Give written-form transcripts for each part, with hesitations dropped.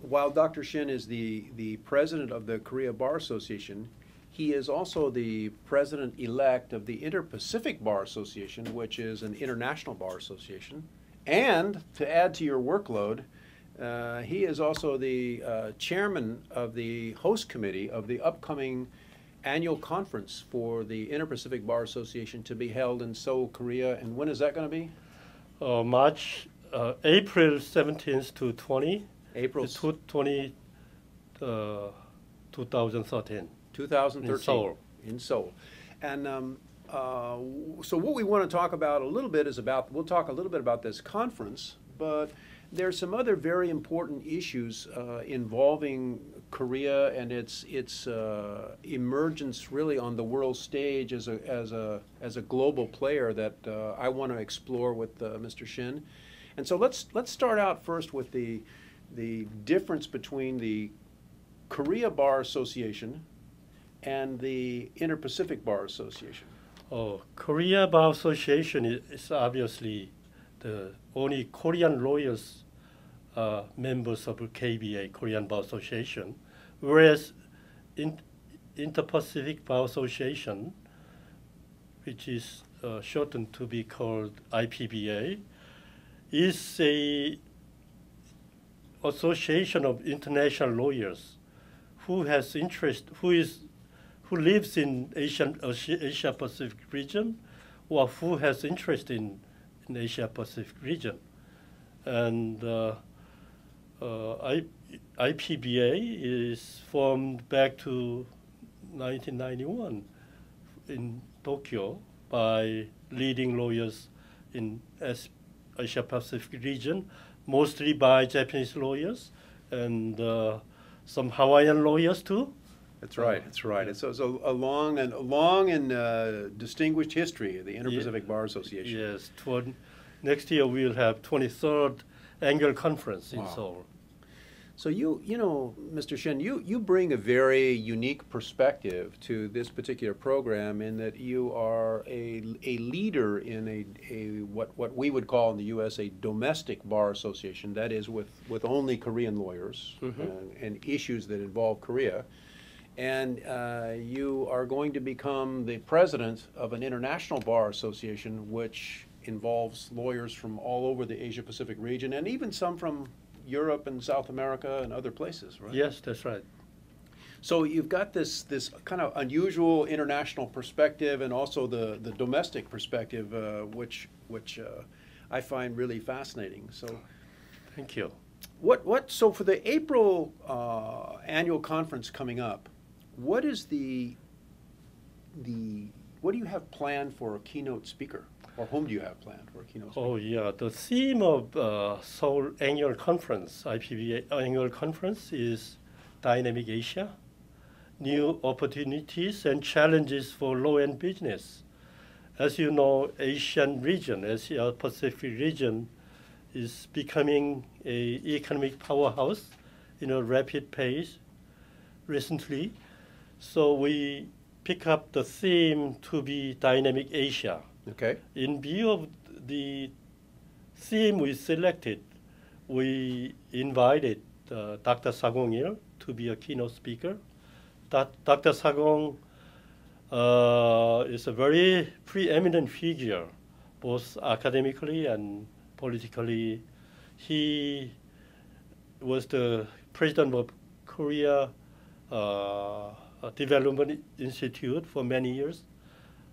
while Dr. Shin is the president of the Korea Bar Association, he is also the president-elect of the Inter-Pacific Bar Association, which is an international bar association. And to add to your workload, he is also the chairman of the host committee of the upcoming annual conference for the Inter-Pacific Bar Association to be held in Seoul, Korea. And when is that going to be? April 17th to 20. April 2013. 2013 in Seoul. In Seoul. And so what we want to talk about a little bit is we'll talk a little bit about this conference, but there's some other very important issues involving Korea and its emergence really on the world stage as a global player that I want to explore with Mr. Shin. And so let's start out first with the difference between the Korea Bar Association and the Inter-Pacific Bar Association. Korea Bar Association is obviously the only Korean lawyers members of KBA, Korean Bar Association, whereas Inter-Pacific Bar Association, which is shortened to be called IPBA, is a association of international lawyers who has interest, who lives in Asia Pacific region, or who has interest in Asia Pacific region. And IPBA is formed back to 1991 in Tokyo by leading lawyers in Asia Pacific region, mostly by Japanese lawyers and some Hawaiian lawyers too. That's right. That's right. It's a long and distinguished history of the Inter-Pacific Bar Association. Yes. Next year we'll have 23rd annual conference in Seoul. So you know, Mr. Shin, you bring a very unique perspective to this particular program in that you are a leader in what we would call in the U.S. a domestic bar association, that is with only Korean lawyers and issues that involve Korea. And you are going to become the president of an international bar association which involves lawyers from all over the Asia-Pacific region and even some from Europe and South America and other places, right? Yes, that's right. So you've got this kind of unusual international perspective and also the domestic perspective, which I find really fascinating. So, thank you. So for the April annual conference coming up, what do you have planned for a keynote speaker? Or whom do you have planned for a keynote speaker? Oh, yeah. The theme of Seoul Annual Conference, IPBA Annual Conference, is Dynamic Asia, New Opportunities and Challenges for Law and Business. As you know, Asian region, Asia Pacific region, is becoming an economic powerhouse in a rapid pace recently. So we pick up the theme to be Dynamic Asia. Okay. In view of the theme we selected, we invited Dr. Sagong-il to be a keynote speaker. Dr. Sagong is a very preeminent figure, both academically and politically. He was the president of Korea Development Institute for many years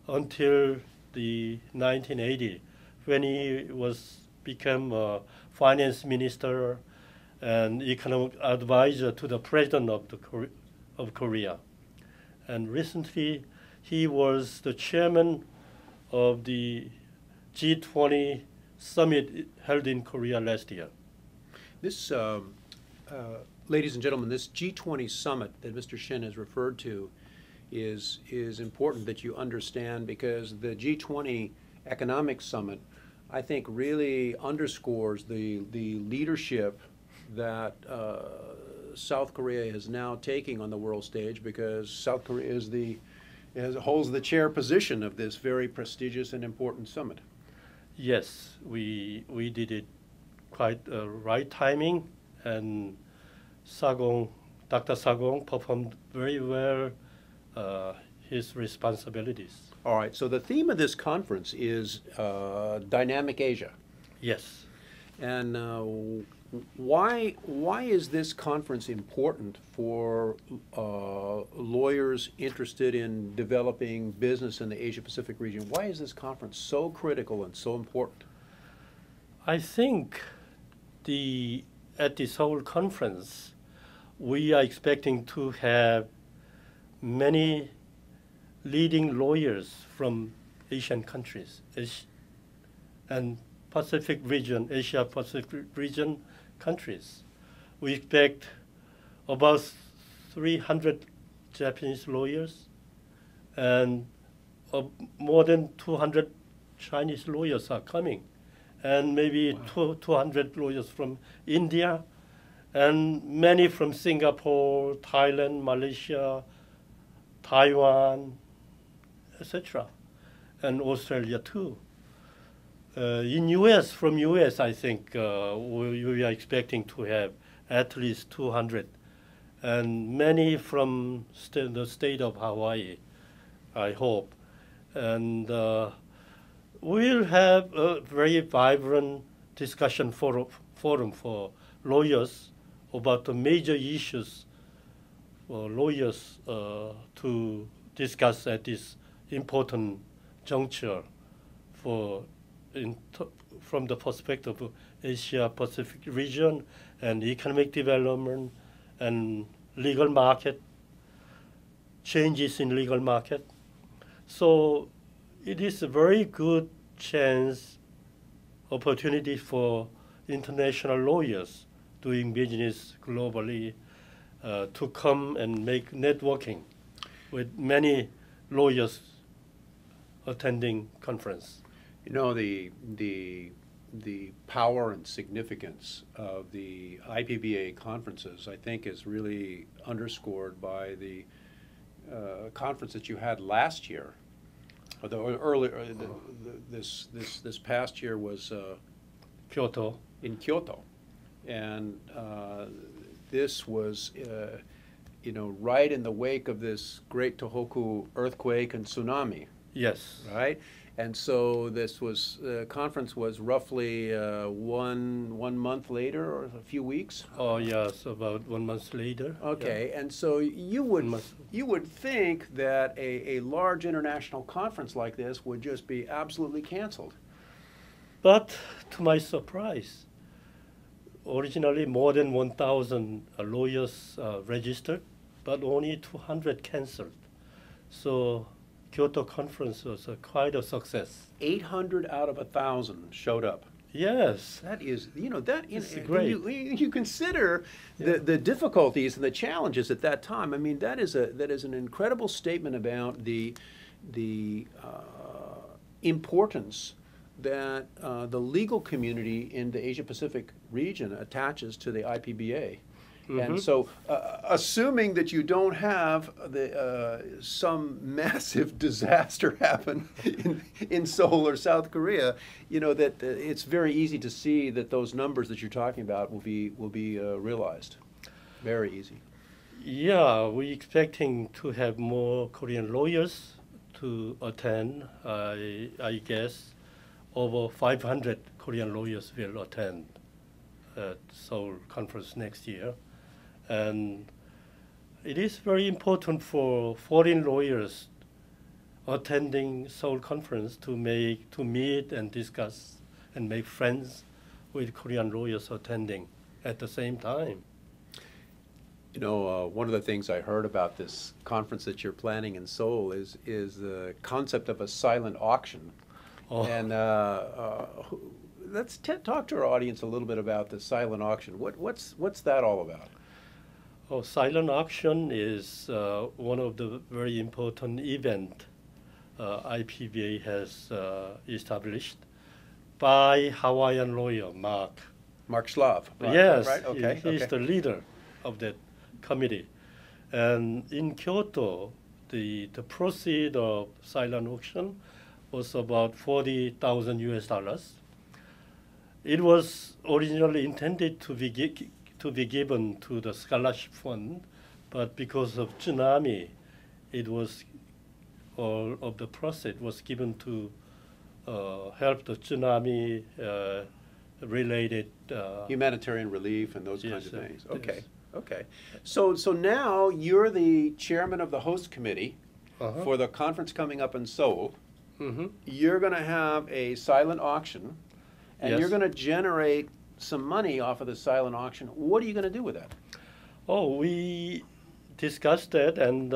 until the 1980, when he became finance minister and economic advisor to the president of Korea. And recently, he was the chairman of the G20 summit held in Korea last year. This, ladies and gentlemen, this G20 summit that Mr. Shin has referred to is important that you understand, because the G20 Economic Summit, I think, really underscores the leadership that South Korea is now taking on the world stage, because South Korea holds the chair position of this very prestigious and important summit. Yes, we did it quite right timing, and Dr. Sagong performed very well his responsibilities. All right, so the theme of this conference is Dynamic Asia. Yes. And why is this conference important for lawyers interested in developing business in the Asia-Pacific region? Why is this conference so critical and so important? I think at this whole conference, we are expecting to have many leading lawyers from Asian countries and Pacific region, Asia Pacific region countries. We expect about 300 Japanese lawyers and more than 200 Chinese lawyers are coming, and maybe Wow. 200 lawyers from India, and many from Singapore, Thailand, Malaysia, Taiwan, etc., and Australia too. From US, I think we are expecting to have at least 200, and many from the state of Hawaii, I hope. And we'll have a very vibrant discussion forum for lawyers about the major issues for lawyers to discuss at this important juncture from the perspective of Asia Pacific region and economic development and legal market, changes in legal market. So it is a very good opportunity for international lawyers doing business globally to come and make networking with many lawyers attending conference. You know, the power and significance of the IPBA conferences, I think, is really underscored by the conference that you had last year. This past year was Kyoto. in Kyoto, and this was right in the wake of this great Tohoku earthquake and tsunami. Yes. Right? And so this conference was roughly one month later, or a few weeks. Oh yes, about 1 month later. Okay, and so you would think that a large international conference like this would just be absolutely canceled. But to my surprise, originally more than 1,000 lawyers registered, but only 200 canceled. So Kyoto conference was quite a success. 800 out of 1,000 showed up. Yes. That is, great. You consider the difficulties and the challenges at that time. I mean, that is an incredible statement about the importance that the legal community in the Asia Pacific region attaches to the IPBA. Mm-hmm. And so, assuming that you don't have some massive disaster happen in Seoul or South Korea, that it's very easy to see that those numbers that you're talking about will be realized. Very easy. Yeah, we're expecting to have more Korean lawyers to attend. I guess over 500 Korean lawyers will attend at Seoul conference next year. And it is very important for foreign lawyers attending Seoul conference to meet and discuss and make friends with Korean lawyers attending at the same time. One of the things I heard about this conference that you're planning in Seoul is the concept of a silent auction. Oh. And let's talk to our audience a little bit about the silent auction. What's that all about? Oh, silent auction is one of the very important event IPBA has established by Hawaiian lawyer Mark Schlav. Right? Yes, right? Okay. He's the leader of that committee. And in Kyoto, the proceed of silent auction was about $40,000 US. It was originally intended to be to be given to the scholarship fund, but because of tsunami, it was all of the process was given to help the tsunami related Humanitarian relief and those yes, kinds of things. Okay, yes. okay. So now you're the chairman of the host committee Uh-huh. for the conference coming up in Seoul. Mm-hmm. You're going to have a silent auction, and Yes. you're going to generate some money off of the silent auction. What are you going to do with that? Oh, we discussed that, and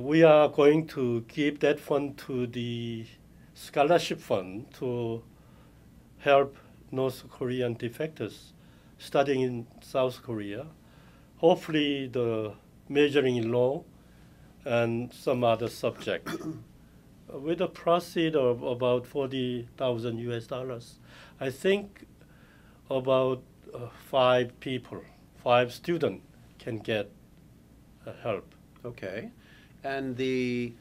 we are going to give that fund to the scholarship fund to help North Korean defectors studying in South Korea. Hopefully, the majoring in law and some other subject. With a proceed of about 40,000 US dollars, I think about 5 students can get help. Okay. And the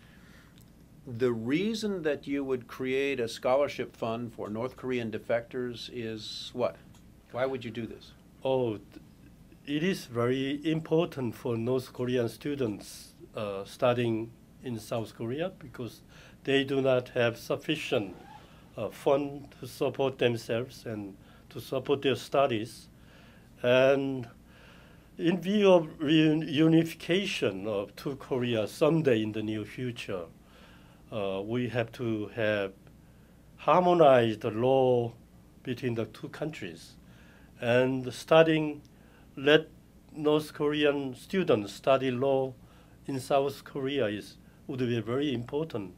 reason that you would create a scholarship fund for North Korean defectors is what? Why would you do this? Oh, it is very important for North Korean students studying in South Korea because they do not have sufficient fund to support themselves and to support their studies. And in view of reunification of two Korea someday in the near future, we have to have harmonized the law between the two countries. And let North Korean students study law in South Korea would be very important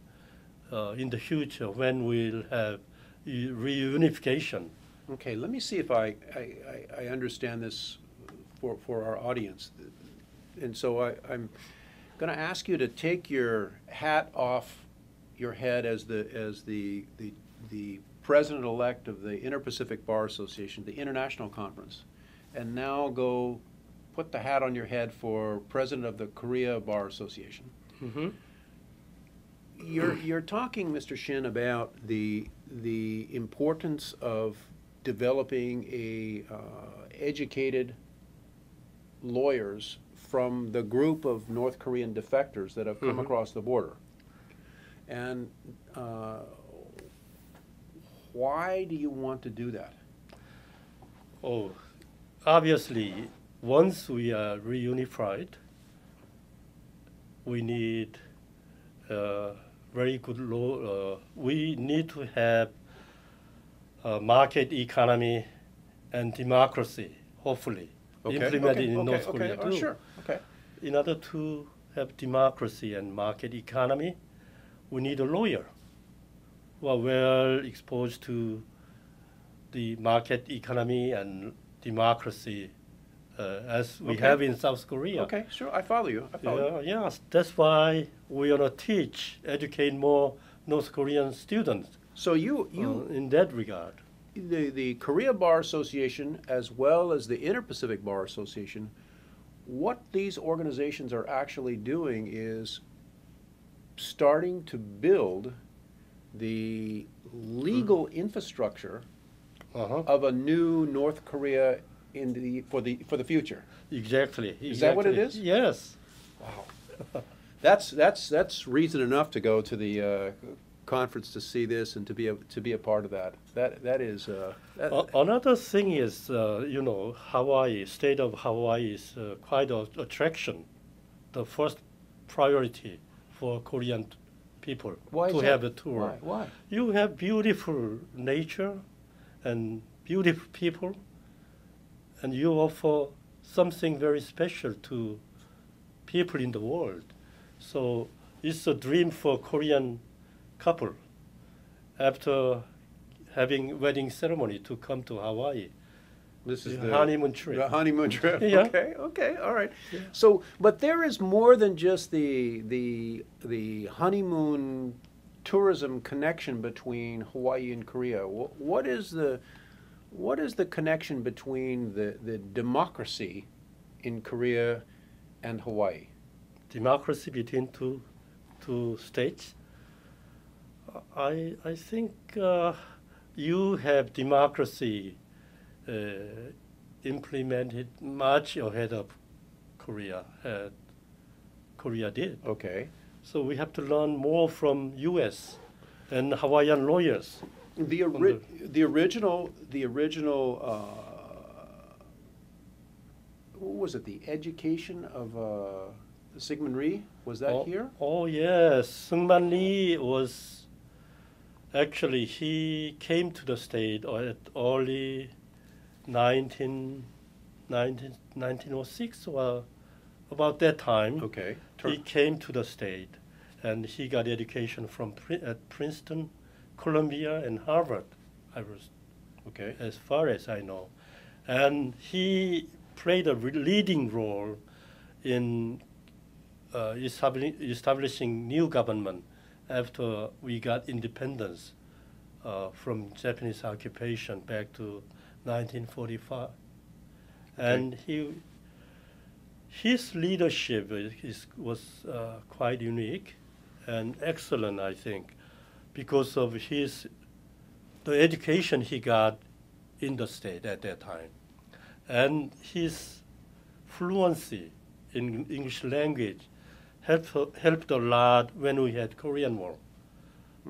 in the future when we'll have reunification. Okay, let me see if I understand this for our audience. And so I'm going to ask you to take your hat off your head as the president-elect of the Inter-Pacific Bar Association, the international conference, and now go put the hat on your head for president of the Korea Bar Association. Mm-hmm. You're talking, Mr. Shin, about the importance of developing educated lawyers from the group of North Korean defectors that have come Mm-hmm. across the border. And why do you want to do that? Oh, obviously, once we are reunified, we need very good law. We need to have market economy and democracy, hopefully, implemented in North Korea too. Sure. Okay. In order to have democracy and market economy, we need a lawyer who are well exposed to the market economy and democracy as we have in South Korea. Okay, sure. I follow you. Yes, that's why we want to educate more North Korean students. So you in that regard. the Korea Bar Association as well as the Inter-Pacific Bar Association, what these organizations are actually doing is starting to build the legal infrastructure of a new North Korea for the future. Exactly. Is that what it is? Yes. Wow. That's reason enough to go to the conference to see this and to be a part of that. That is. Another thing is, Hawaii, state of Hawaii is quite an attraction. The first priority for Korean people to have a tour. Why? You have beautiful nature and beautiful people, and you offer something very special to people in the world. So it's a dream for Korean couple after having wedding ceremony to come to Hawaii. This is the honeymoon trip. The honeymoon trip. Yeah. Okay, all right. Yeah. So, but there is more than just the honeymoon tourism connection between Hawaii and Korea. What is the connection between the democracy in Korea and Hawaii? Democracy between two states. I think you have democracy implemented much ahead of Korea. Korea did. Okay. So we have to learn more from U.S. and Hawaiian lawyers. The original what was it? The education of Sigmund Rhee, was that here? Oh yes, Seungman Lee was actually, he came to the state at early 1906 or about that time. Okay. He came to the state and he got education from at Princeton, Columbia, and Harvard. I was, Okay. as far as I know, and he played a leading role in establishing new government after we got independence from Japanese occupation back to 1945. Okay. And his leadership was quite unique and excellent, I think, because of the education he got in the state at that time, and his fluency in English language helped a lot when we had Korean War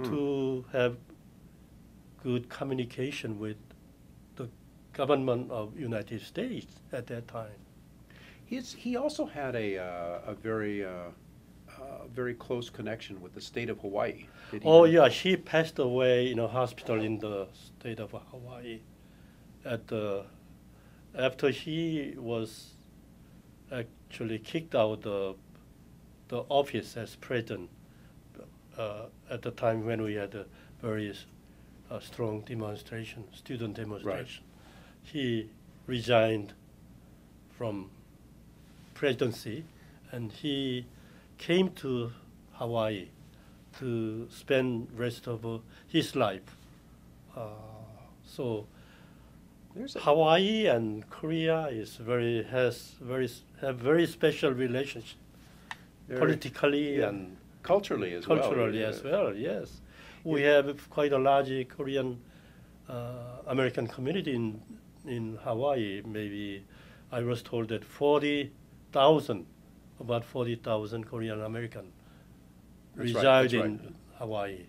to have good communication with the government of United States at that time. He also had a very close connection with the state of Hawaii. Did he Oh not? yeah, he passed away in a hospital in the state of Hawaii after he was actually kicked out of the office as president at the time when we had a very strong demonstration, student demonstration. Right. He resigned from presidency and he came to Hawaii to spend rest of his life. So Hawaii and Korea have very special relationship politically and culturally as well. Yes, we have quite a large Korean American community in Hawaii. Maybe I was told that about 40,000 Korean American reside in Hawaii.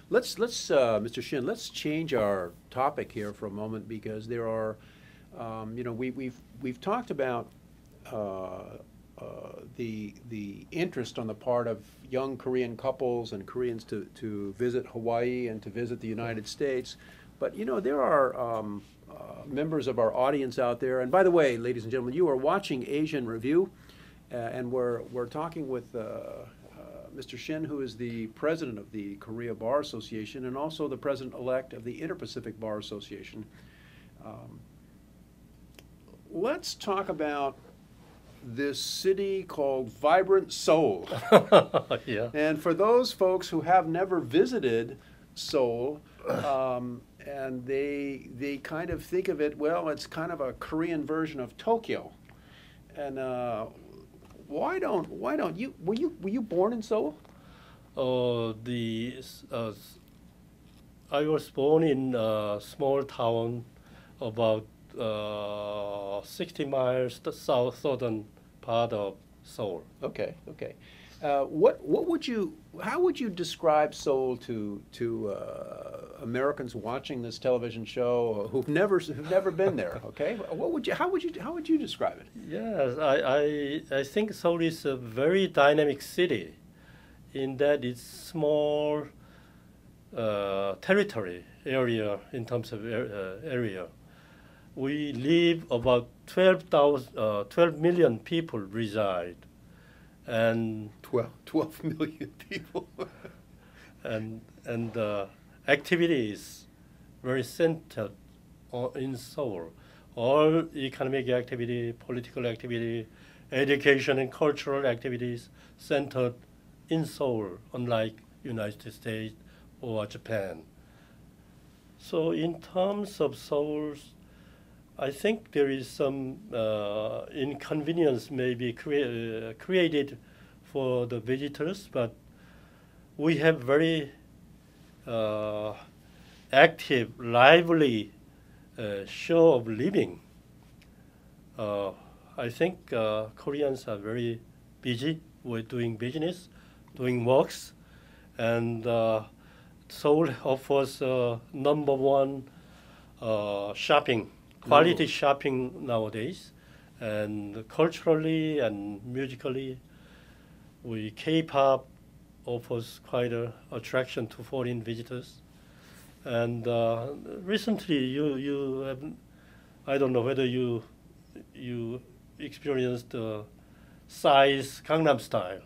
Let's Mr. Shin, let's change our topic here for a moment, because there are, we've talked about the interest on the part of young Korean couples and Koreans to visit Hawaii and to visit the United States, but there are members of our audience out there. And by the way, ladies and gentlemen, you are watching Asian Review, and we're talking with Mr. Shin, who is the president of the Korea Bar Association and also the president-elect of the Inter-Pacific Bar Association. Let's talk about this city called Vibrant Seoul. Yeah. And for those folks who have never visited Seoul, and they kind of think of it, well, it's kind of a Korean version of Tokyo. And why don't you, were you born in Seoul? I was born in a small town about 60 miles the southern part of Seoul. Okay. How would you describe Seoul to Americans watching this television show who've never been there? Okay, how would you describe it? Yes, I think Seoul is a very dynamic city, in that it's small territory area in terms of area. We live about 12 million people reside, and 12 million people. and activity is very centered in Seoul. All economic activity, political activity, education and cultural activities centered in Seoul, unlike United States or Japan. So in terms of Seoul, I think there is some inconvenience maybe created for the visitors, but we have very active, lively show of living Uh, I think Koreans are very busy with doing business, doing works, and Seoul offers number one shopping, quality Ooh. shopping nowadays, and culturally and musically, we K-pop offers quite a attraction to foreign visitors. And recently, you have, I don't know whether you experienced size Gangnam Style,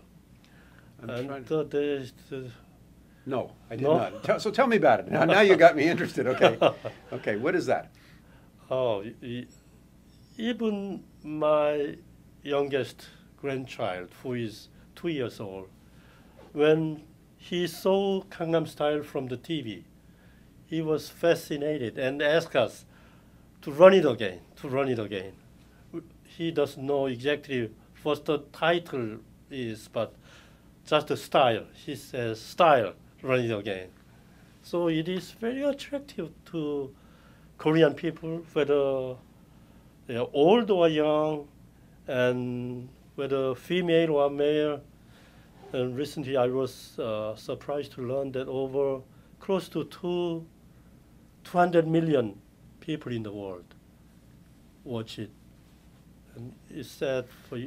I'm and trying. the No, I did no. not. So tell me about it. Now you got me interested. Okay. Okay. What is that? Oh, even my youngest grandchild, who is 2 years old, when he saw Gangnam Style from the TV, he was fascinated and asked us to run it again, to run it again. He doesn't know exactly what the title is, but just the style. He says, style, run it again. So it is very attractive to Korean people, whether they are old or young, and whether female or male. And recently I was surprised to learn that over close to 200 million people in the world watch it. And it's sad for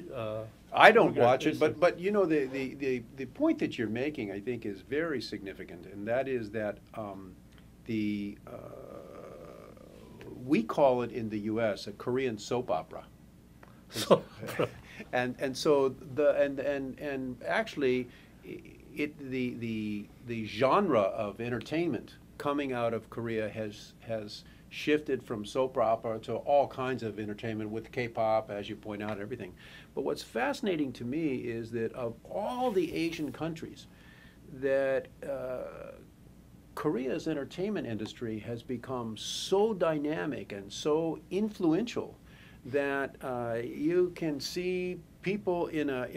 I don't regret- watch it, it's- but you know the point that you're making, I think, is very significant, and that is that the we call it in the U.S. a Korean soap opera. So, And so and actually the genre of entertainment coming out of Korea has shifted from soap opera to all kinds of entertainment with K-pop, as you point out, and everything. But what's fascinating to me is that of all the Asian countries, that Korea's entertainment industry has become so dynamic and so influential that you can see people in a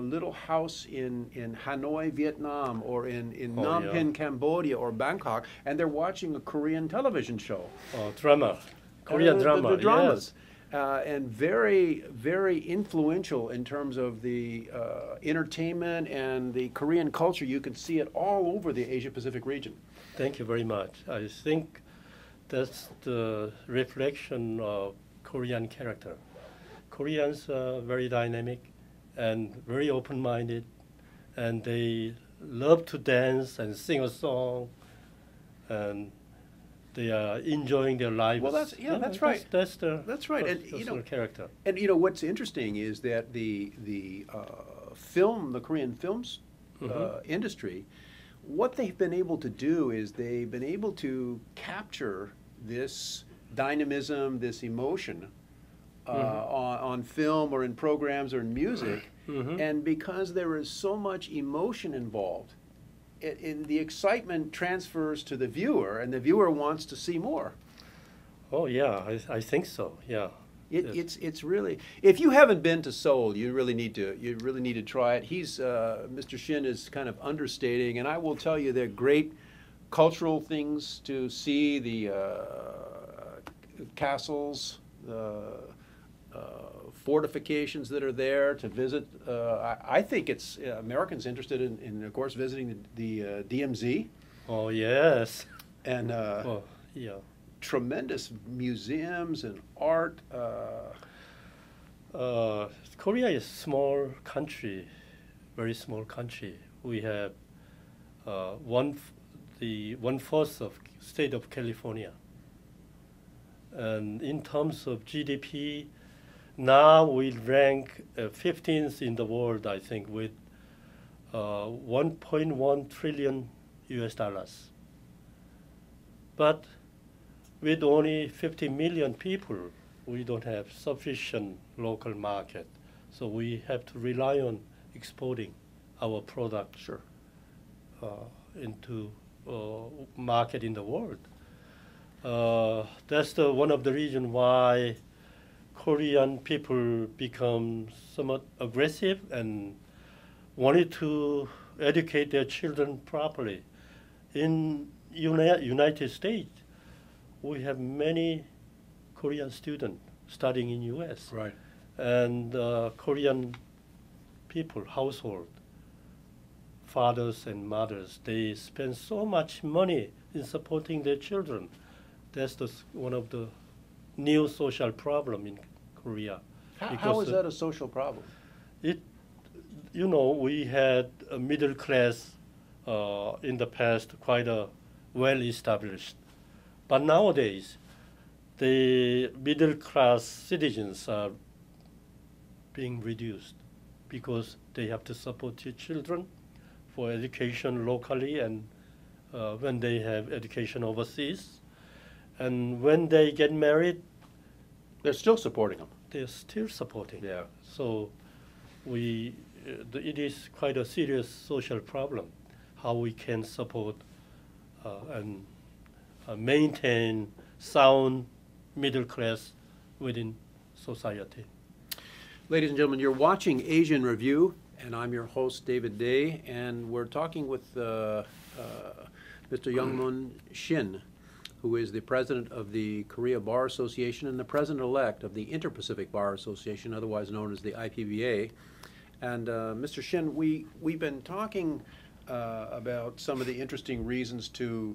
little house in Hanoi, Vietnam, or in Phnom Penh, Cambodia, or Bangkok, and they're watching a Korean television show. drama, Korean drama, The dramas. yes. And very, very influential in terms of the entertainment and the Korean culture. You can see it all over the Asia-Pacific region. Thank you very much. I think that's the reflection of Korean character. Koreans are very dynamic and very open-minded, and they love to dance and sing a song, and they are enjoying their lives. Well, that's right. That's the That's right. And personal character. And what's interesting is that the Korean films industry, what they've been able to do is they've been able to capture this dynamism, this emotion on film or in programs or in music, and because there is so much emotion involved, the excitement transfers to the viewer, and the viewer wants to see more. Oh yeah, I think so. Yeah. It's really, if you haven't been to Seoul, you really need to try it. Mr. Shin is kind of understating, and I will tell you they're great cultural things to see, the castles, the fortifications that are there to visit. I think it's Americans interested in of course visiting the DMZ. Oh yes. And yeah. tremendous museums and art. Korea is a small country, very small country. We have one-fourth of state of California. And in terms of GDP, now we rank 15th in the world, I think, with 1.1 trillion US dollars. But with only 50 million people, we don't have sufficient local market. So we have to rely on exporting our product into market in the world. That's one of the reasons why Korean people become somewhat aggressive and wanted to educate their children properly. In United States, we have many Korean student studying in U.S. Right. And Korean people, household, fathers and mothers, they spend so much money in supporting their children. That's one of the new social problem in Korea. How is that a social problem? It, we had a middle class in the past, quite a well established. But nowadays, the middle class citizens are being reduced because they have to support their children for education locally and when they have education overseas. And when they get married, They're still supporting them. they're still supporting. Yeah. So it is quite a serious social problem, how we can support and maintain sound middle class within society. Ladies and gentlemen, you're watching Asian Review, and I'm your host, David Day, and we're talking with Mr. Song Moo Shin, who is the president of the Korea Bar Association and the president-elect of the Inter-Pacific Bar Association, otherwise known as the IPBA. And Mr. Shin, we've been talking about some of the interesting reasons to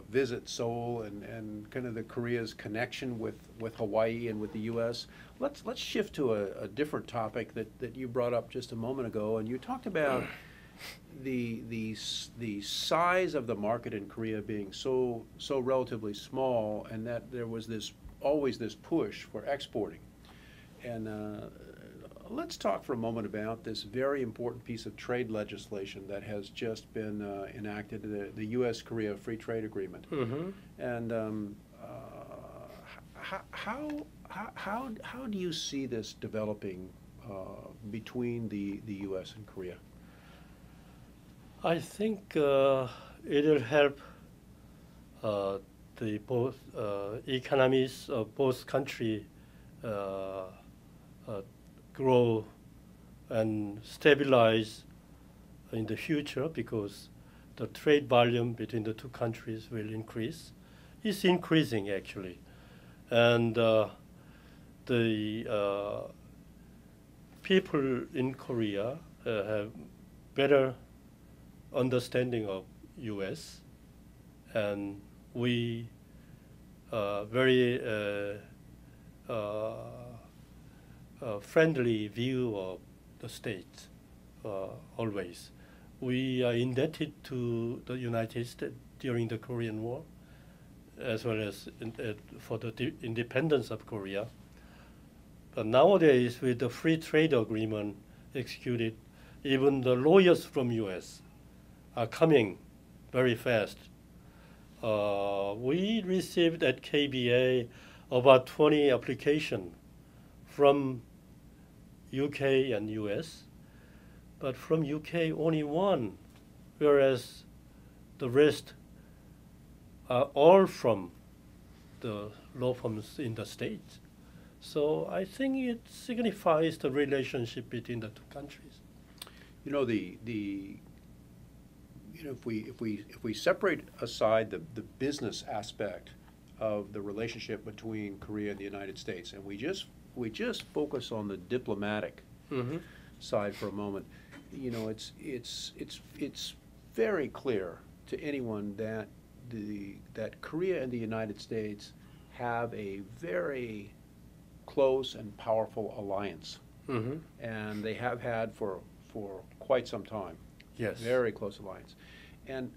visit Seoul and kind of the Korea's connection with Hawaii and with the U.S. Let's shift to a different topic that you brought up just a moment ago, and you talked about the size of the market in Korea being so relatively small, and that there was always this push for exporting. And let's talk for a moment about this very important piece of trade legislation that has just been enacted, the U.S.-Korea Free Trade Agreement. Mm-hmm. And how do you see this developing between the U.S. and Korea? I think it'll help the both economies of both countries grow and stabilize in the future, because the trade volume between the two countries will increase. It's increasing actually, and the people in Korea have better understanding of U.S. and we very friendly view of the States always. We are indebted to the United States during the Korean War, as well as for the independence of Korea. But nowadays, with the free trade agreement executed, even the lawyers from U.S. are coming very fast. We received at KBA about 20 applications from UK and US, but from UK only one, whereas the rest are all from the law firms in the States. So I think it signifies the relationship between the two countries. You know, if we separate aside the business aspect of the relationship between Korea and the United States, and we just focus on the diplomatic Mm-hmm. side for a moment, you know, it's very clear to anyone that that Korea and the United States have a very close and powerful alliance, Mm-hmm. and they have had for quite some time. Yes. Very close alliance, and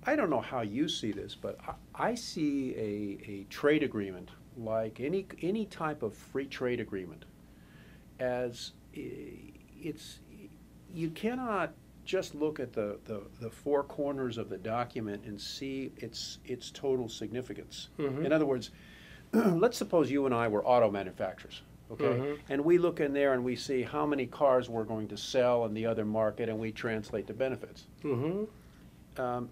I don't know how you see this, but I see a trade agreement like any type of free trade agreement as you cannot just look at the four corners of the document and see its total significance. Mm-hmm. In other words, let's suppose you and I were auto manufacturers, okay? Mm-hmm. And we look in there and we see how many cars we're going to sell in the other market, and we translate the benefits. Mm-hmm.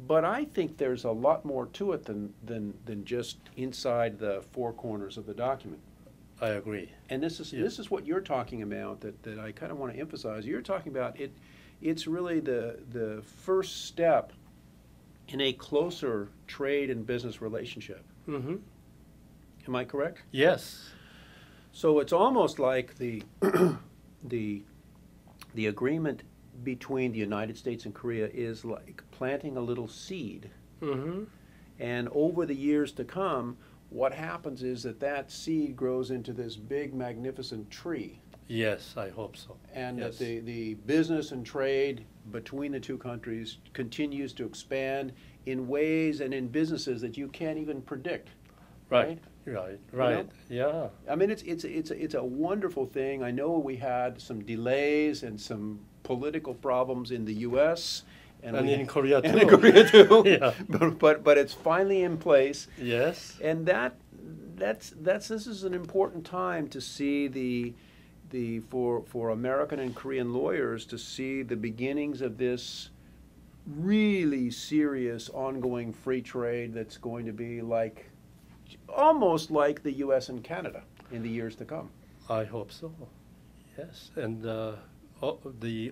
But I think there's a lot more to it than just inside the four corners of the document. I agree. And this is what you're talking about that I kind of want to emphasize. You're talking about it. It's really the first step in a closer trade and business relationship. Mm-hmm. Am I correct? Yes. So it's almost like the the agreement between the United States and Korea is like planting a little seed. Mm-hmm. And over the years to come, what happens is that that seed grows into this big, magnificent tree. Yes, I hope so. And Yes. that the business and trade between the two countries continues to expand in ways and in businesses that you can't even predict. Right. Right. Right. Yeah. I mean, it's a wonderful thing. I know we had some delays and some political problems in the U.S. And we- in Korea too. and in Korea too. Yeah. But it's finally in place, Yes. and that's this is an important time to see the for American and Korean lawyers to see the beginnings of this really serious ongoing free trade that's going to be like almost like the U.S. and Canada in the years to come. I hope so. Yes. And the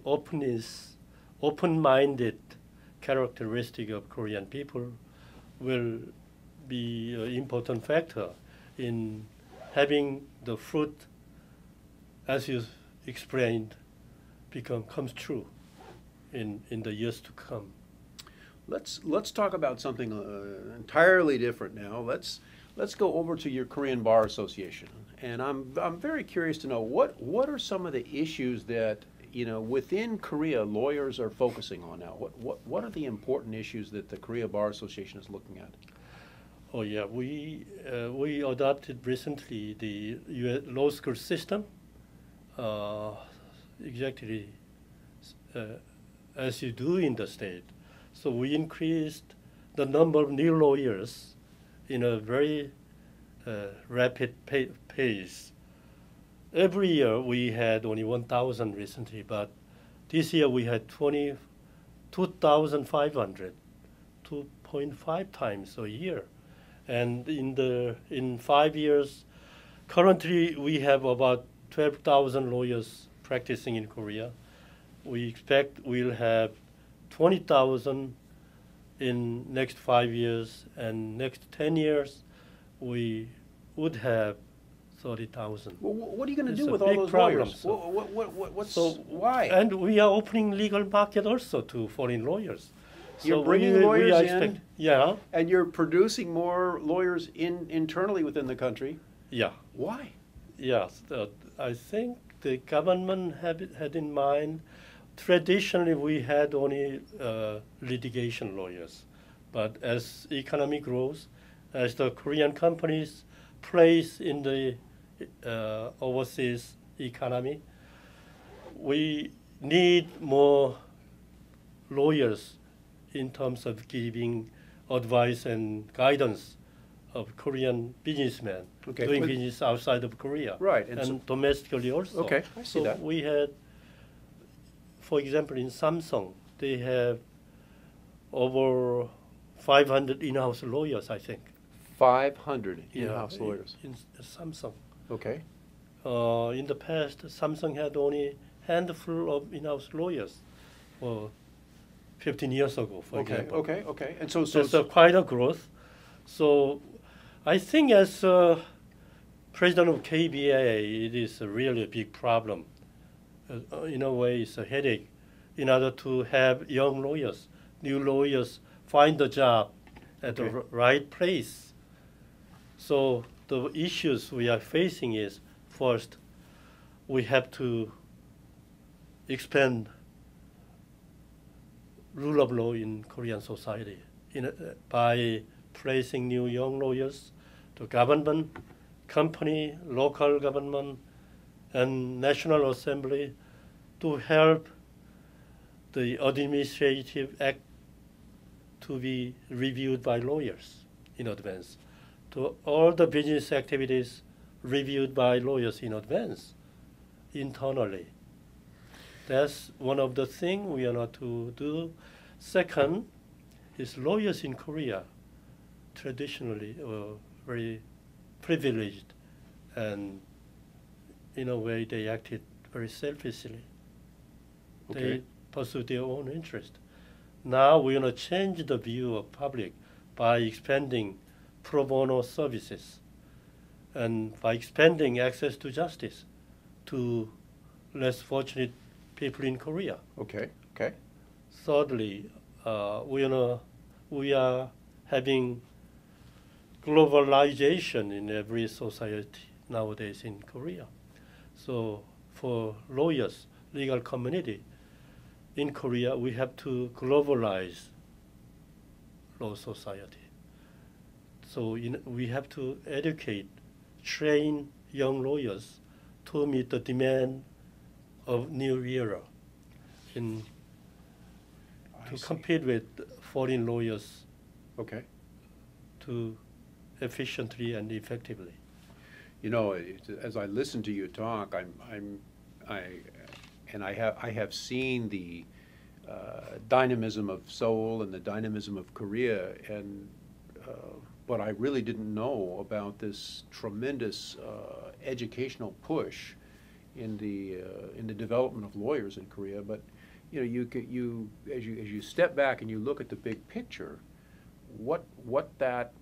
openness, open-minded characteristic of Korean people will be an important factor in having the fruit, as you explained, comes true in the years to come. Let's talk about something entirely different now. Let's go over to your Korean Bar Association, and I'm very curious to know what are some of the issues that within Korea lawyers are focusing on now. What are the important issues that the Korea Bar Association is looking at? Oh yeah, we adopted recently the US law school system, exactly as you do in the state. So we increased the number of new lawyers in a very rapid pace. Every year we had only 1,000 recently, but this year we had 22,500, 2.5 times a year. And in 5 years, currently we have about 12,000 lawyers practicing in Korea. We expect we'll have 20,000 in next 5 years, and next 10 years we would have 30,000. Well, what are you going to It's do a with all big those problem, lawyers? so- Why? And we are opening legal market also to foreign lawyers. You're So bringing we lawyers are in? expect- Yeah, And you're producing more lawyers internally within the country. yeah. Why? Yes, I think the government had in mind, traditionally we had only litigation lawyers. But as economy grows, as the Korean companies place in the overseas economy, we need more lawyers in terms of giving advice and guidance of Korean businessmen Okay, doing but- business outside of Korea, Right, and, and so- domestically also. Okay, I see so that. we had, for example, in Samsung, they have over 500 in-house lawyers, I think. 500 Yeah, in-house lawyers. in Samsung. Okay. In the past, Samsung had only handful of in-house lawyers, 15 years ago, for Okay. example. Okay. And so That's quite a growth. So I think as president of KBA, it is really a big problem. In a way, it's a headache in order to have young lawyers, new lawyers find a job at the Okay. right place. So the issues we are facing is, first, we have to expand rule of law in Korean society by placing new young lawyers to government, company, local government, and National Assembly to help the administrative act to be reviewed by lawyers in advance, to all the business activities reviewed by lawyers in advance, internally. That's one of the things we are not to do. Second is lawyers in Korea traditionally were very privileged, and in a way they acted very selfishly. Okay. They pursued their own interest. Now we're going to change the view of public by expanding pro bono services, and by expanding access to justice to less fortunate people in Korea. Okay, okay. Thirdly, we are having globalization in every society nowadays in Korea. So for lawyers, legal community in Korea, we have to globalize law society. So we have to educate, train young lawyers to meet the demand of new era to compete with foreign lawyers Okay. to efficiently and effectively. You know, as I listen to you talk, I have seen the dynamism of Seoul and the dynamism of Korea, and but I really didn't know about this tremendous educational push in the development of lawyers in Korea. But you know, as you step back and you look at the big picture, what that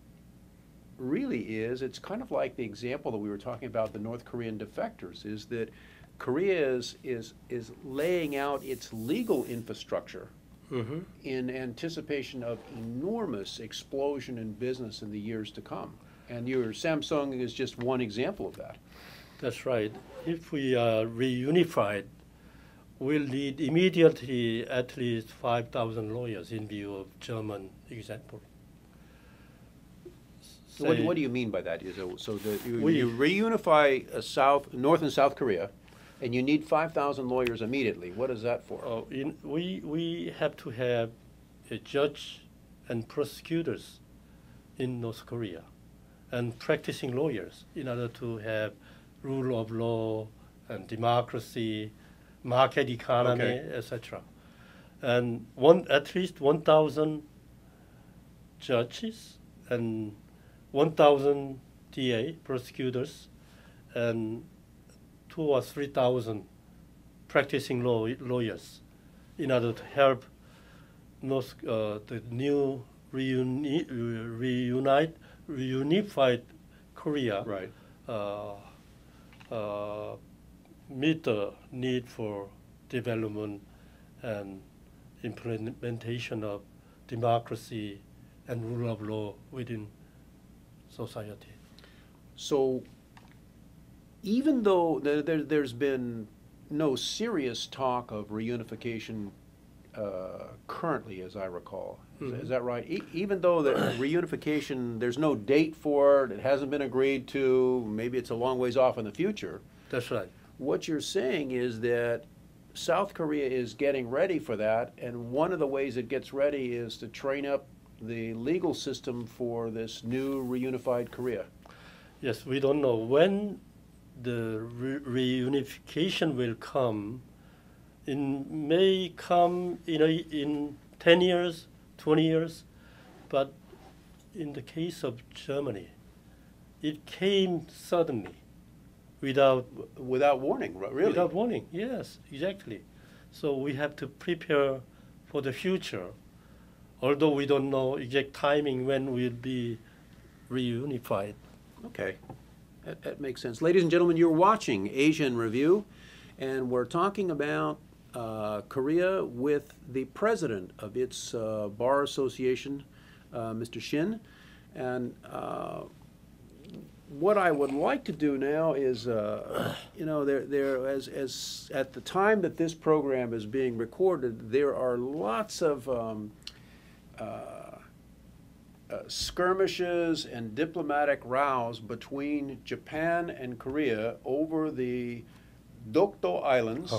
really is, it's kind of like the example that we were talking about, the North Korean defectors, is that Korea is laying out its legal infrastructure in anticipation of enormous explosion in business in the years to come. And your Samsung is just one example of that. That's right. If we are reunified, we'll need immediately at least 5,000 lawyers in view of German example. What do you mean by that? So that you reunify North and South Korea, and you need 5,000 lawyers immediately. What is that for? We have to have a judge and prosecutors in North Korea, and practicing lawyers in order to have rule of law and democracy, market economy, etc. And at least 1,000 judges and 1,000 DA prosecutors and 2,000 or 3,000 practicing lawyers in order to help the new reunified Korea meet the need for development and implementation of democracy and rule of law within society. So even though there's been no serious talk of reunification currently, as I recall, is that right? Even though the reunification, there's no date for it, it hasn't been agreed to, maybe it's a long ways off in the future. That's right. What you're saying is that South Korea is getting ready for that, and one of the ways it gets ready is to train up the legal system for this new reunified Korea. Yes, we don't know when the reunification will come. It may come in 10 years, 20 years, but in the case of Germany, it came suddenly, without warning, really? Without warning, yes, exactly. So we have to prepare for the future, although we don't know exact timing when we'll be reunified. Okay, that makes sense. Ladies and gentlemen, you're watching Asia in Review, and we're talking about Korea with the president of its bar association, Mr. Shin. And what I would like to do now is, as at the time that this program is being recorded, there are lots of skirmishes and diplomatic rows between Japan and Korea over the Dokdo Islands,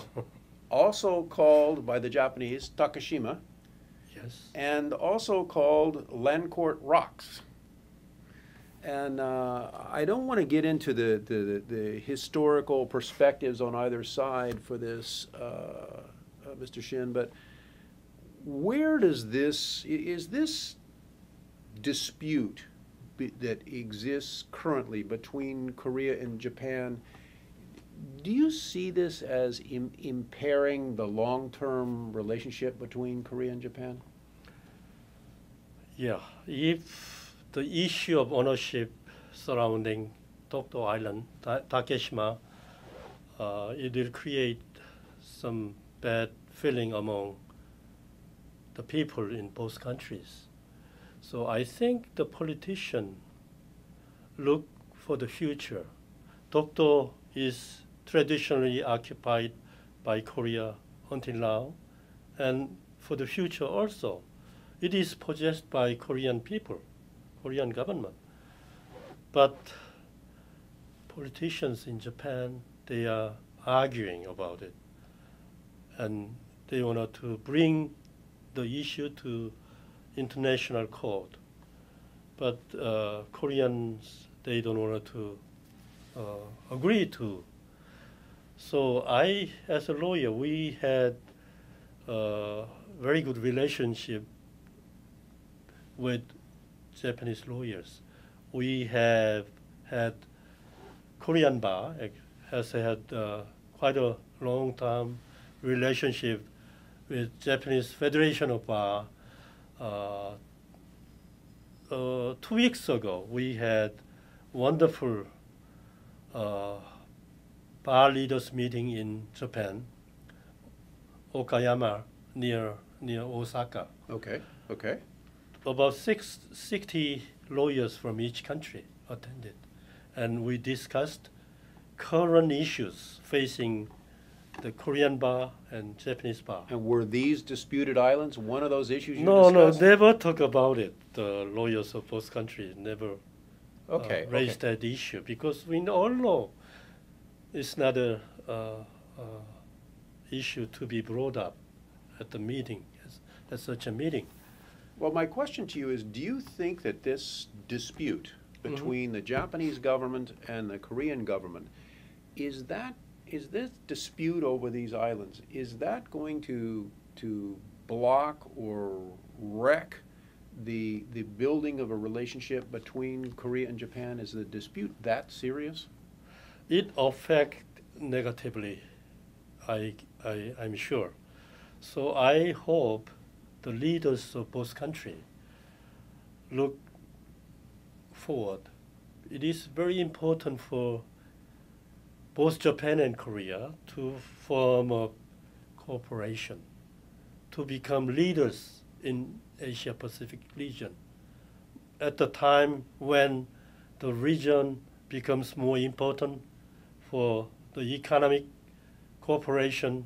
also called by the Japanese Takashima, yes, and also called Landcourt Rocks. And I don't want to get into the historical perspectives on either side for this, Mr. Shin, but where does is this dispute that exists currently between Korea and Japan, do you see this as impairing the long-term relationship between Korea and Japan? Yeah, if the issue of ownership surrounding Dokdo Island, Takeshima, it will create some bad feeling among the people in both countries. So I think the politician look for the future. Dokdo is traditionally occupied by Korea until now, and for the future also. It is possessed by Korean people, Korean government. But politicians in Japan, they are arguing about it. And they want to bring the issue to international court. But Koreans, they don't want to agree to. So I, as a lawyer, we had a very good relationship with Japanese lawyers. We have had Korean bar has had quite a long time relationship with Japanese Federation of Bar. 2 weeks ago, we had wonderful bar leaders meeting in Japan, Okayama, near Osaka. Okay, okay. About 60 lawyers from each country attended, and we discussed current issues facing the Korean bar and Japanese bar. And were these disputed islands one of those issues you No, discussed? never talk about it. The lawyers of both countries never raised okay. that issue, because we all know it's not a issue to be brought up at the meeting, at such a meeting. Well, my question to you is, do you think that this dispute between the Japanese government and the Korean government, is this dispute over these islands, is that going to block or wreck the building of a relationship between Korea and Japan? Is the dispute that serious? It affects negatively, I'm sure. So I hope the leaders of both countries look forward. It is very important for both Japan and Korea to form a cooperation, to become leaders in Asia-Pacific region. At the time when the region becomes more important for the economic cooperation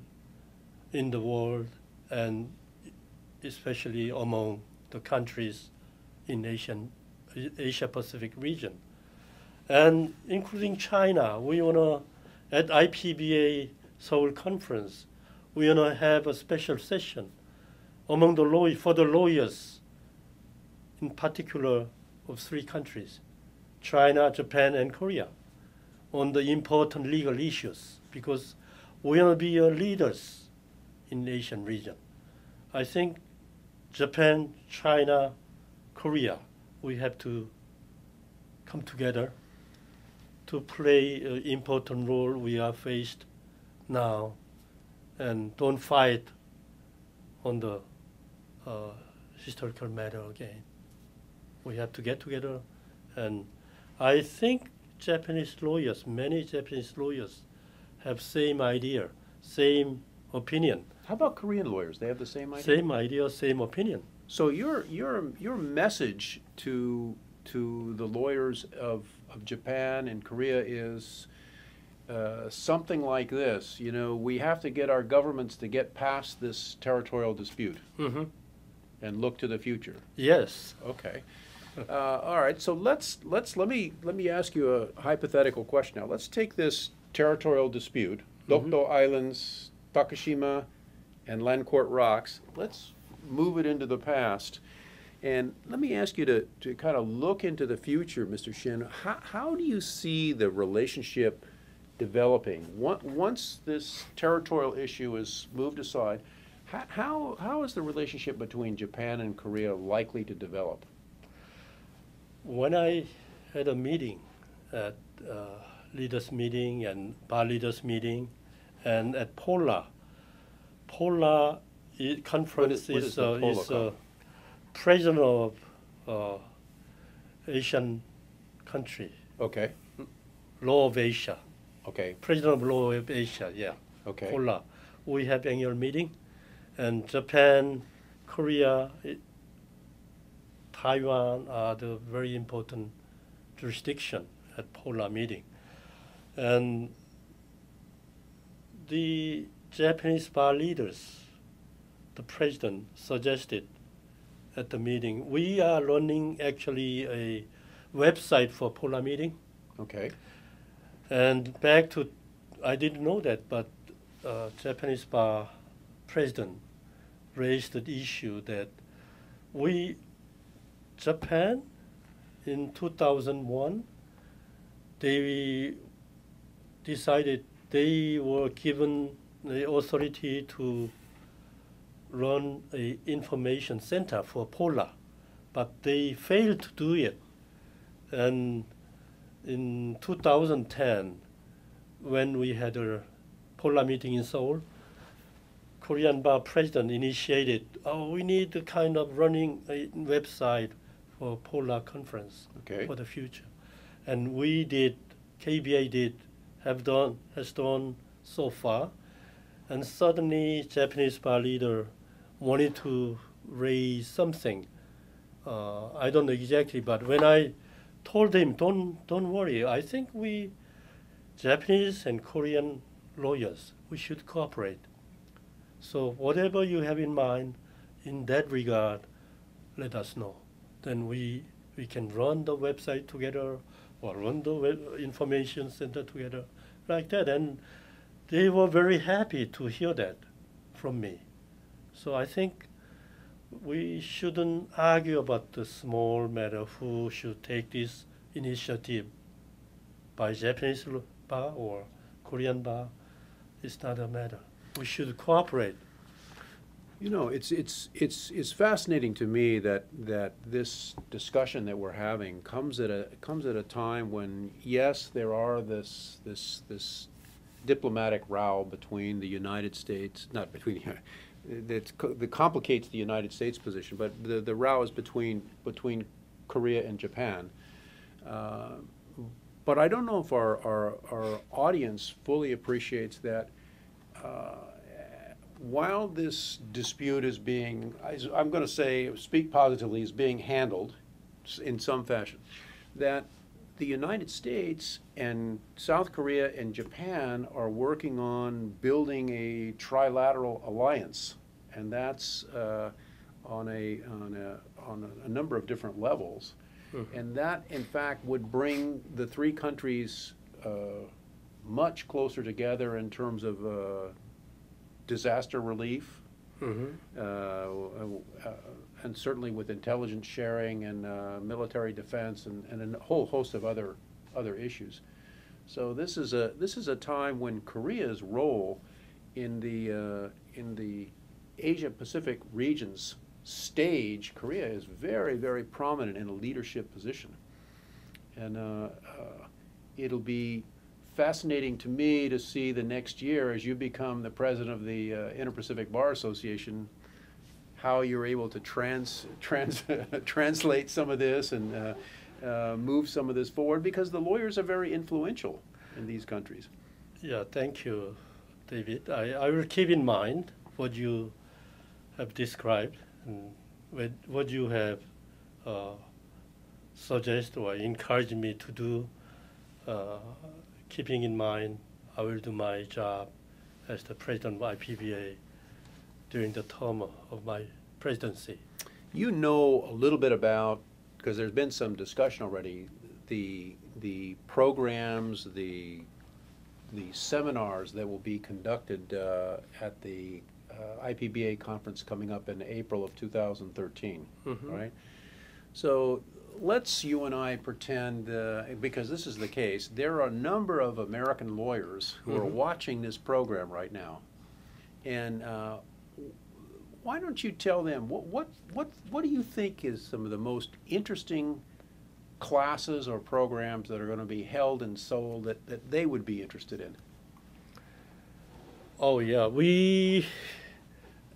in the world, and especially among the countries in Asia-Pacific region. And including China, we want to, at IPBA Seoul Conference, we want to have a special session among the for the lawyers, in particular of 3 countries, China, Japan, and Korea, on the important legal issues, because we want to be leaders in the Asian region. I think Japan, China, Korea, we have to come together to play an important role we are faced now, and don't fight on the historical matter again. We have to get together, and I think Japanese lawyers, many Japanese lawyers, have same idea, same opinion. How about Korean lawyers? They have the same idea? Same idea, same opinion. So your message to the lawyers of Japan and Korea is something like this: we have to get our governments to get past this territorial dispute and look to the future. Yes. Okay. All right. So let me ask you a hypothetical question now. Let's take this territorial dispute, Dokdo Islands, Takeshima, and Lancourt Rocks. Let's move it into the past. And let me ask you to kind of look into the future, Mr. Shin. How do you see the relationship developing? Once this territorial issue is moved aside, how is the relationship between Japan and Korea likely to develop? When I had a meeting at leaders meeting and bar leaders meeting, and at Pola conference What is the Pola is president of Asian country, Okay, Law of Asia, okay, President of Law of Asia, yeah, okay. POLA. We have annual meeting, and Japan, Korea, Taiwan are the very important jurisdiction at POLA meeting. And the Japanese bar leaders, the president suggested at the meeting, we are running actually a website for POLA meeting. Okay. And back to, I didn't know that, but Japanese bar president raised the issue that Japan in 2001, they decided they were given the authority to run an information center for POLA, but they failed to do it. And in 2010, when we had a POLA meeting in Seoul, Korean bar president initiated, we need a kind of running a website for POLA conference for the future. And we did, KBA has done so far. And suddenly Japanese bar leader wanted to raise something. I don't know exactly, but when I told him, don't worry, I think we, Japanese and Korean lawyers, we should cooperate. So whatever you have in mind in that regard, let us know. Then we can run the website together or run the information center together like that. And they were very happy to hear that from me. So I think we shouldn't argue about the small matter who should take this initiative by Japanese bar or Korean bar. It's not a matter. We should cooperate. You know, it's fascinating to me that this discussion that we're having comes at a time when, yes, there are this diplomatic row between the United States, not between that complicates the United States position, but the row is between Korea and Japan. But I don't know if our audience fully appreciates that. While this dispute is being, I'm going to say, speak positively, is being handled in some fashion, that the United States and South Korea and Japan are working on building a trilateral alliance, and that's on a number of different levels, and that in fact would bring the three countries much closer together in terms of disaster relief, and certainly with intelligence sharing and military defense and a whole host of other issues. So this is a time when Korea's role in the Asia Pacific region's stage, Korea is very, very prominent in a leadership position, and it'll be fascinating to me to see the next year, as you become the president of the Inter-Pacific Bar Association, how you're able to translate some of this and move some of this forward, because the lawyers are very influential in these countries. Yeah, thank you, David. I will keep in mind what you have described and what you have suggested or encouraged me to do. Keeping in mind, I will do my job as the president of IPBA during the term of my presidency. You know a little bit about, because there's been some discussion already, the programs, the seminars that will be conducted at the IPBA conference coming up in April of 2013, right? So let's you and I pretend, because this is the case, there are a number of American lawyers who are watching this program right now, and why don't you tell them what do you think is some of the most interesting classes or programs that are going to be held in Seoul that they would be interested in? Oh yeah, we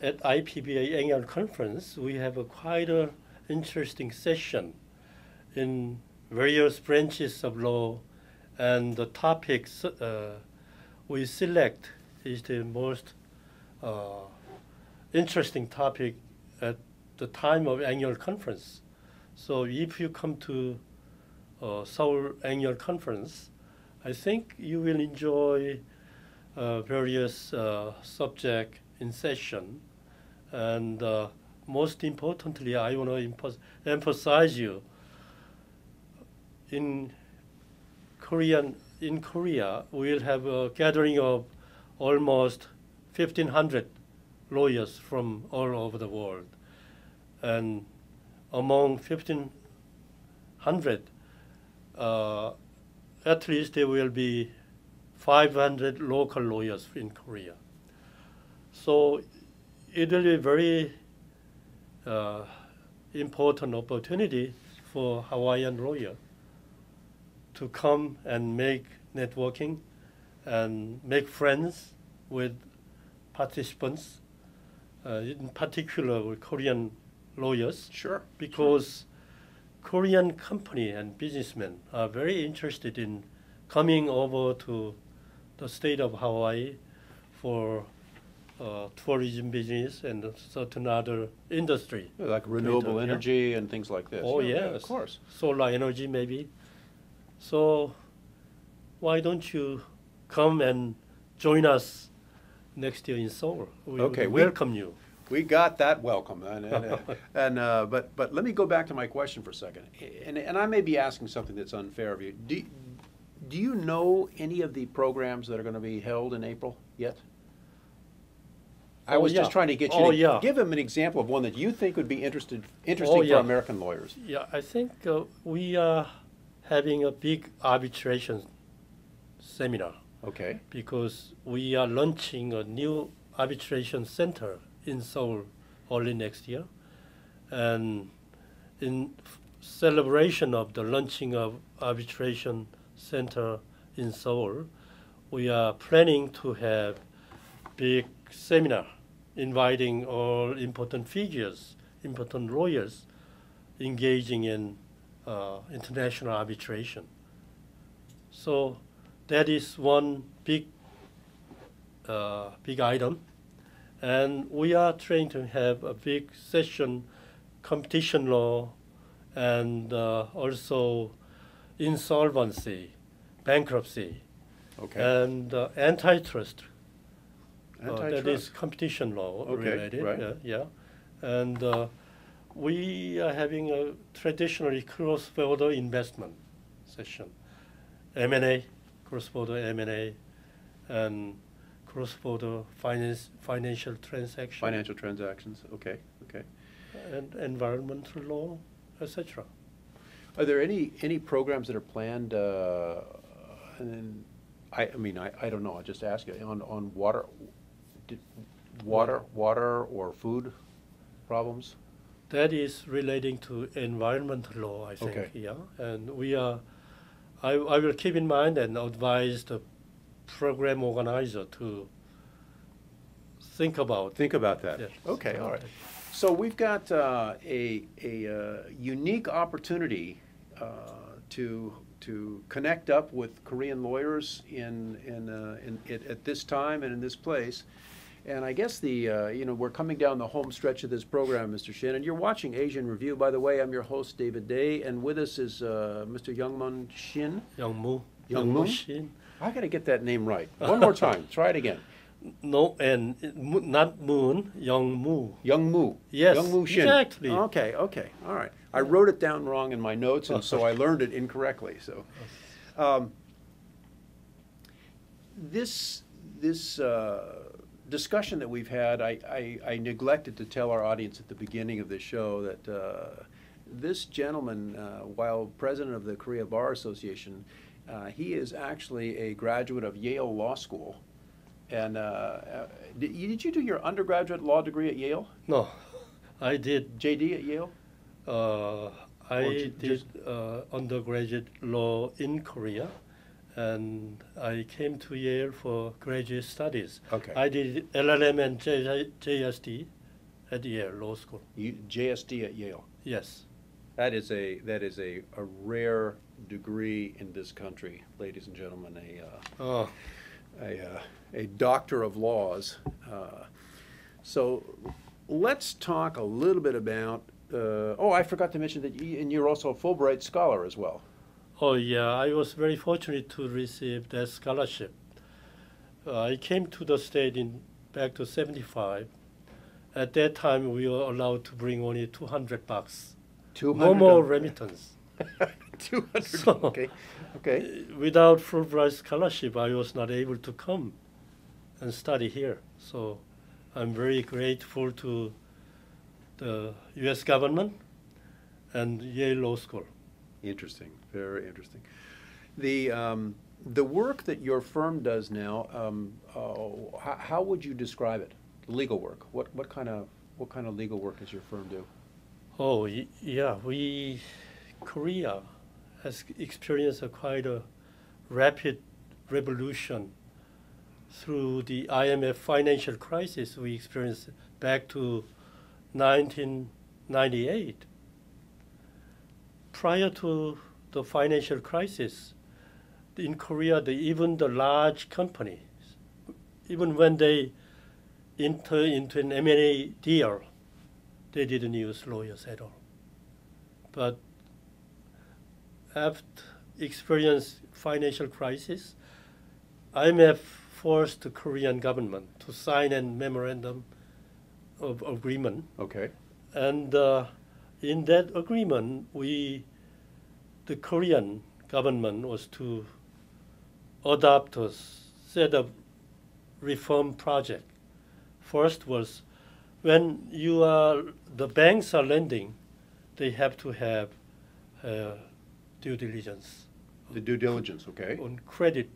at IPBA annual conference we have quite a interesting session. in various branches of law, and the topics we select is the most interesting topic at the time of annual conference. So if you come to Seoul annual conference, I think you will enjoy various subject in session, and most importantly, I want to emphasize you in Korea, we'll have a gathering of almost 1,500 lawyers from all over the world. And among 1,500, at least there will be 500 local lawyers in Korea. So it will be a very important opportunity for Hawaiian lawyer to come and make networking and make friends with participants, in particular with Korean lawyers. Sure. Because Korean company and businessmen are very interested in coming over to the state of Hawaii for tourism business and certain other industry. Like renewable energy and things like this. Oh, yeah, yes. of course. Solar energy, maybe. So why don't you come and join us next year in Seoul? We welcome you. We got that welcome, but let me go back to my question for a second, and I may be asking something that's unfair of you. Do you know any of the programs that are going to be held in April yet? I was just trying to get you to give him an example of one that you think would be interesting for American lawyers. Yeah, I think we are having a big arbitration seminar. Okay. Because we are launching a new arbitration center in Seoul early next year. And in celebration of the launching of arbitration center in Seoul, we are planning to have big seminar inviting all important figures, important lawyers engaging in international arbitration. So that is one big item. And we are trying to have a big session, competition law, and also insolvency, bankruptcy, and antitrust. That is competition law related. Right. Yeah. And we are having a traditionally cross-border investment session, M&A, cross-border M&A, and cross-border financial transactions. Financial transactions. Okay. And environmental law, etc. Are there any programs that are planned? And I don't know. I'll just ask you on water or food problems. That is relating to environmental law, I think. Okay. Yeah, and we are. I will keep in mind and advise the program organizer to think about that. Yes. Okay, all right. So we've got a unique opportunity to connect up with Korean lawyers at this time and in this place. And I guess we're coming down the home stretch of this program, Mr. Shin, and you're watching Asian Review. By the way, I'm your host, David Day, and with us is Mr. Song Moo Shin. Song Moo Shin. I got to get that name right. One more time. Try it again. No, and not Moon, Young Moo. Young Moo. Yes, Song Moo Shin. exactly. Okay, all right. I wrote it down wrong in my notes, and so I learned it incorrectly. So, this discussion that we've had, I neglected to tell our audience at the beginning of this show that this gentleman, while president of the Korea Bar Association, he is actually a graduate of Yale Law School. And did you do your undergraduate law degree at Yale? No, I did. JD at Yale? I did undergraduate law in Korea, and I came to Yale for graduate studies. Okay. I did LLM and JSD at Yale Law School. JSD at Yale? Yes. That is a rare degree in this country, ladies and gentlemen. Oh, A doctor of laws. So let's talk a little bit about. Oh, I forgot to mention that you're also a Fulbright scholar as well. oh yeah, I was very fortunate to receive that scholarship. I came to the state in back to 75. At that time, we were allowed to bring only 200 bucks. 200. No more remittance. 200. So, Okay. Okay. Without Fulbright scholarship, I was not able to come and study here. So I'm very grateful to the U.S. government and Yale Law School. Interesting. Very interesting. The work that your firm does now, how would you describe it? The legal work. What kind of legal work does your firm do? Oh, yeah, Korea has experienced quite a rapid revolution through the IMF financial crisis we experienced back to 1998. Prior to the financial crisis, in Korea, even the large companies, even when they enter into an M&A deal, they didn't use lawyers at all. But after experience financial crisis, IMF forced the Korean government to sign a memorandum of agreement. Okay. And in that agreement, the Korean government was to adopt a set of reform project. First was when the banks are lending, they have to have due diligence. The due diligence, okay. On credit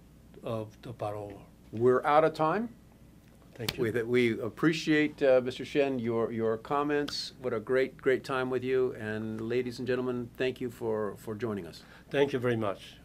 of the borrower. We're out of time. Thank you. We appreciate, Mr. Shen, your comments. What a great time with you. And ladies and gentlemen, thank you for joining us. Thank you very much.